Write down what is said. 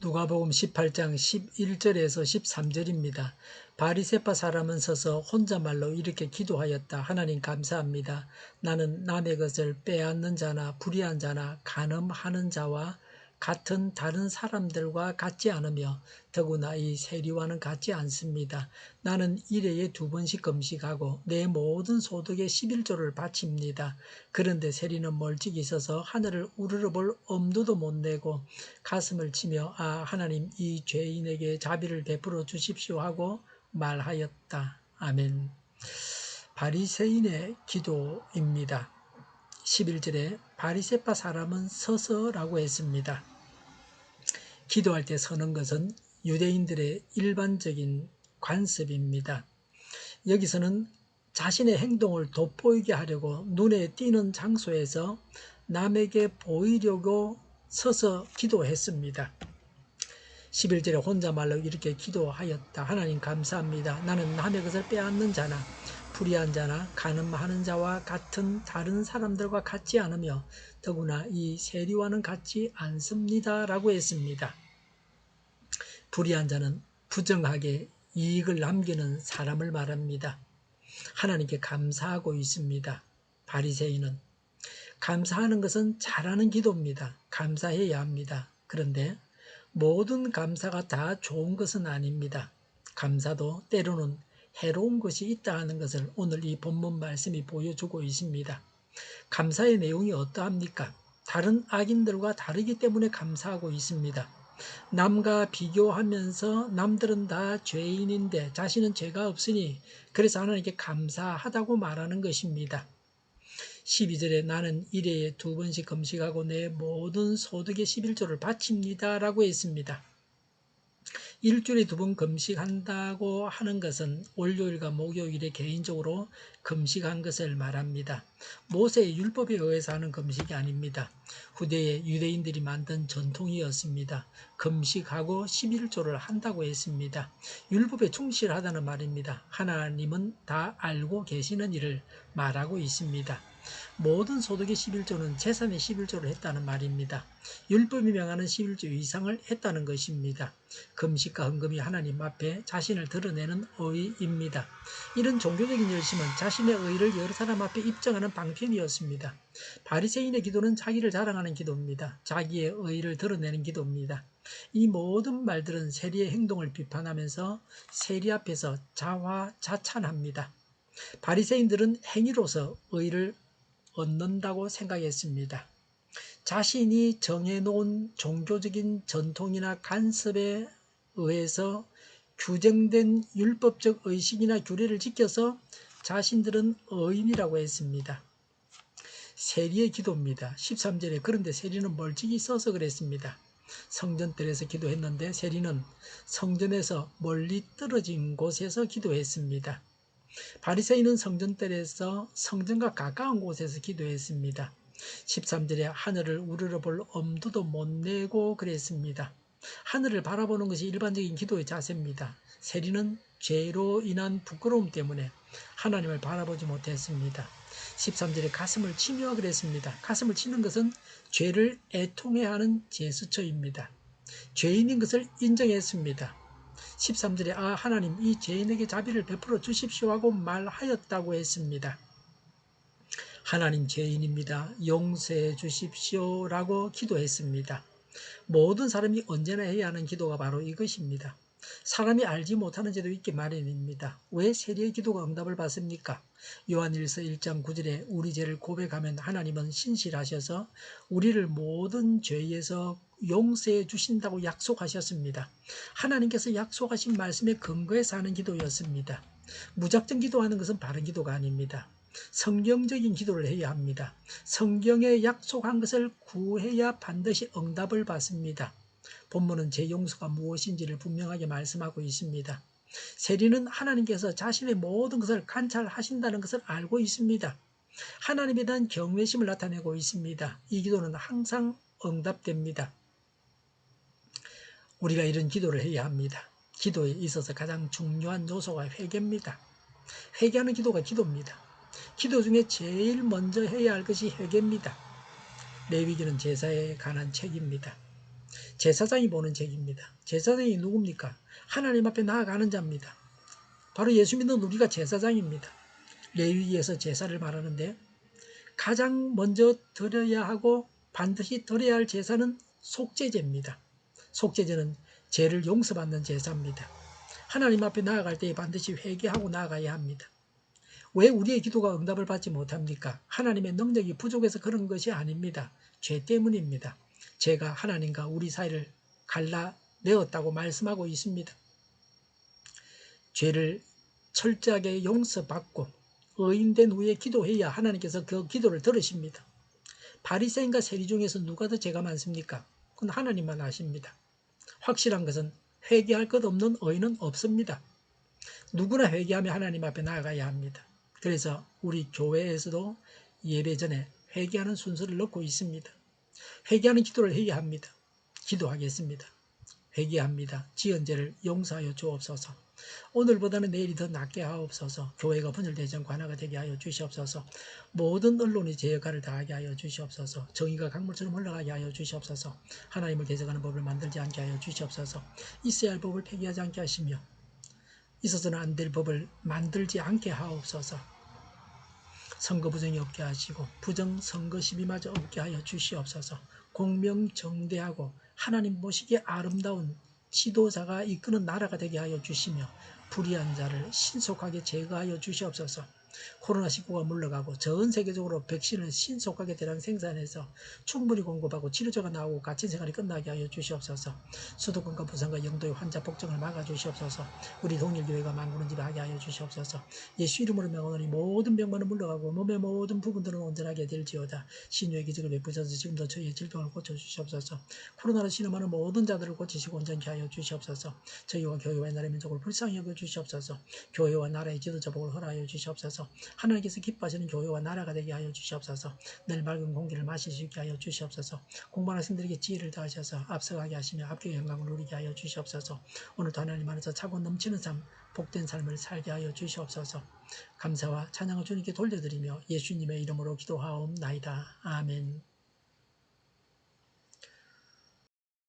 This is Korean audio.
누가복음 18장 11절에서 13절입니다. 바리새파 사람은 서서 혼자말로 이렇게 기도하였다. 하나님 감사합니다. 나는 남의 것을 빼앗는 자나 불의한 자나 간음하는 자와 같은 다른 사람들과 같지 않으며 더구나 이 세리와는 같지 않습니다. 나는 일회에 2번씩 금식하고 내 모든 소득의 11조를 바칩니다. 그런데 세리는 멀찍이 있어서 하늘을 우러러볼 엄두도 못 내고 가슴을 치며 아 하나님 이 죄인에게 자비를 베풀어 주십시오 하고 말하였다. 아멘. 바리새인의 기도입니다. 11절에 바리새파 사람은 서서라고 했습니다. 기도할 때 서는 것은 유대인들의 일반적인 관습입니다. 여기서는 자신의 행동을 돋보이게 하려고 눈에 띄는 장소에서 남에게 보이려고 서서 기도했습니다. 11절에 혼자말로 이렇게 기도하였다. 하나님 감사합니다. 나는 남의 것을 빼앗는 자나 불의한 자나 간음하는 자와 같은 다른 사람들과 같지 않으며 더구나 이 세리와는 같지 않습니다. 라고 했습니다. 불의한 자는 부정하게 이익을 남기는 사람을 말합니다. 하나님께 감사하고 있습니다. 바리새인은 감사하는 것은 잘하는 기도입니다. 감사해야 합니다. 그런데 모든 감사가 다 좋은 것은 아닙니다. 감사도 때로는 해로운 것이 있다 하는 것을 오늘 이 본문 말씀이 보여주고 있습니다. 감사의 내용이 어떠합니까? 다른 악인들과 다르기 때문에 감사하고 있습니다. 남과 비교하면서 남들은 다 죄인인데 자신은 죄가 없으니 그래서 하나님께 감사하다고 말하는 것입니다. 12절에 나는 일회에 2번씩 금식하고 내 모든 소득의 11조를 바칩니다. 라고 했습니다. 일주일에 2번 금식한다고 하는 것은 월요일과 목요일에 개인적으로 금식한 것을 말합니다. 모세의 율법에 의해서 하는 금식이 아닙니다. 후대에 유대인들이 만든 전통이었습니다. 금식하고 11조를 한다고 했습니다. 율법에 충실하다는 말입니다. 하나님은 다 알고 계시는 일을 말하고 있습니다. 모든 소득의 11조는 재산의 11조를 했다는 말입니다. 율법이 명하는 11조 이상을 했다는 것입니다. 금식과 헌금이 하나님 앞에 자신을 드러내는 의입니다. 이런 종교적인 열심은 자신의 의를 여러 사람 앞에 입증하는 방편이었습니다. 바리새인의 기도는 자기를 자랑하는 기도입니다. 자기의 의를 드러내는 기도입니다. 이 모든 말들은 세리의 행동을 비판하면서 세리 앞에서 자화자찬합니다. 바리새인들은 행위로서 의를 얻는다고 생각했습니다. 자신이 정해놓은 종교적인 전통이나 간섭에 의해서 규정된 율법적 의식이나 규례를 지켜서 자신들은 의인이라고 했습니다. 세리의 기도입니다. 13절에 그런데 세리는 멀찍이 서서 그랬습니다. 성전뜰에서 기도했는데 세리는 성전에서 멀리 떨어진 곳에서 기도했습니다. 바리새인은 성전뜰에서 성전과 가까운 곳에서 기도했습니다. 13절에 하늘을 우러러볼 엄두도 못 내고 그랬습니다. 하늘을 바라보는 것이 일반적인 기도의 자세입니다. 세리는 죄로 인한 부끄러움 때문에 하나님을 바라보지 못했습니다. 13절에 가슴을 치며 그랬습니다. 가슴을 치는 것은 죄를 애통해하는 제스처입니다. 죄인인 것을 인정했습니다. 13절에 아 하나님 이 죄인에게 자비를 베풀어 주십시오 하고 말하였다고 했습니다. 하나님 죄인입니다. 용서해 주십시오 라고 기도했습니다. 모든 사람이 언제나 해야 하는 기도가 바로 이것입니다. 사람이 알지 못하는 죄도 있기 마련입니다. 왜 세리의 기도가 응답을 받습니까? 요한일서 1장 9절에 우리 죄를 고백하면 하나님은 신실하셔서 우리를 모든 죄에서 용서해 주신다고 약속하셨습니다. 하나님께서 약속하신 말씀에 근거해서 하는 기도였습니다. 무작정 기도하는 것은 바른 기도가 아닙니다. 성경적인 기도를 해야 합니다. 성경에 약속한 것을 구해야 반드시 응답을 받습니다. 본문은 제 용서가 무엇인지를 분명하게 말씀하고 있습니다. 세리는 하나님께서 자신의 모든 것을 관찰하신다는 것을 알고 있습니다. 하나님에 대한 경외심을 나타내고 있습니다. 이 기도는 항상 응답됩니다. 우리가 이런 기도를 해야 합니다. 기도에 있어서 가장 중요한 요소가 회개입니다. 회개하는 기도가 기도입니다. 기도 중에 제일 먼저 해야 할 것이 회개입니다. 레위기는 제사에 관한 책입니다. 제사장이 보는 책입니다. 제사장이 누굽니까? 하나님 앞에 나아가는 자입니다. 바로 예수 믿는 우리가 제사장입니다. 레위기에서 제사를 말하는데 가장 먼저 드려야 하고 반드시 드려야 할 제사는 속죄제입니다. 속죄제는 죄를 용서받는 제사입니다. 하나님 앞에 나아갈 때 반드시 회개하고 나아가야 합니다. 왜 우리의 기도가 응답을 받지 못합니까? 하나님의 능력이 부족해서 그런 것이 아닙니다. 죄 때문입니다. 죄가 하나님과 우리 사이를 갈라내었다고 말씀하고 있습니다. 죄를 철저하게 용서받고 의인된 후에 기도해야 하나님께서 그 기도를 들으십니다. 바리새인과 세리 중에서 누가 더 죄가 많습니까? 그건 하나님만 아십니다. 확실한 것은 회개할 것 없는 의인은 없습니다. 누구나 회개하며 하나님 앞에 나아가야 합니다. 그래서 우리 교회에서도 예배 전에 회개하는 순서를 넣고 있습니다. 회개하는 기도를 해야 합니다. 기도하겠습니다. 회개합니다. 지은 죄를 용서하여 주옵소서. 오늘보다는 내일이 더 낫게 하옵소서. 교회가 분열되지 않고 하나가 되게 하여 주시옵소서. 모든 언론이 제 역할을 다하게 하여 주시옵소서. 정의가 강물처럼 흘러가게 하여 주시옵소서. 하나님을 대적하는 법을 만들지 않게 하여 주시옵소서. 있어야 할 법을 폐기하지 않게 하시며 있어서는 안 될 법을 만들지 않게 하옵소서. 선거 부정이 없게 하시고 부정 선거 시비마저 없게 하여 주시옵소서. 공명정대하고 하나님 보시기에 아름다운 지도자가 이끄는 나라가 되게 하여 주시며 불의한 자를 신속하게 제거하여 주시옵소서. 코로나19가 물러가고 전 세계적으로 백신을 신속하게 대량 생산해서 충분히 공급하고 치료제가 나오고 갇힌 생활이 끝나게 하여 주시옵소서. 수도권과 부산과 영도의 환자 폭증을 막아주시옵소서. 우리 동일교회가 만군을 지배하게 하여 주시옵소서. 예수 이름으로 명하노니 모든 병만은 물러가고 몸의 모든 부분들은 온전하게 될지어다. 신유의 기적을 베푸셔서 지금도 저희의 질병을 고쳐주시옵소서. 코로나로 신음하는 모든 자들을 고치시고 온전케 하여 주시옵소서. 저희와 교회와 나라의 민족을 불쌍히 여겨주시옵소서. 교회와 나라의 지도자 복을 허락하여 주시옵소서. 하나님께서 기뻐하시는 교회와 나라가 되게 하여 주시옵소서. 늘 맑은 공기를 마실 수 있게 하여 주시옵소서. 공부하는 학생들에게 지혜를 다하셔서 앞서가게 하시며 합격의 영광을 누리게 하여 주시옵소서. 오늘도 하나님 안에서 차고 넘치는 삶, 복된 삶을 살게 하여 주시옵소서. 감사와 찬양을 주님께 돌려드리며 예수님의 이름으로 기도하옵나이다. 아멘.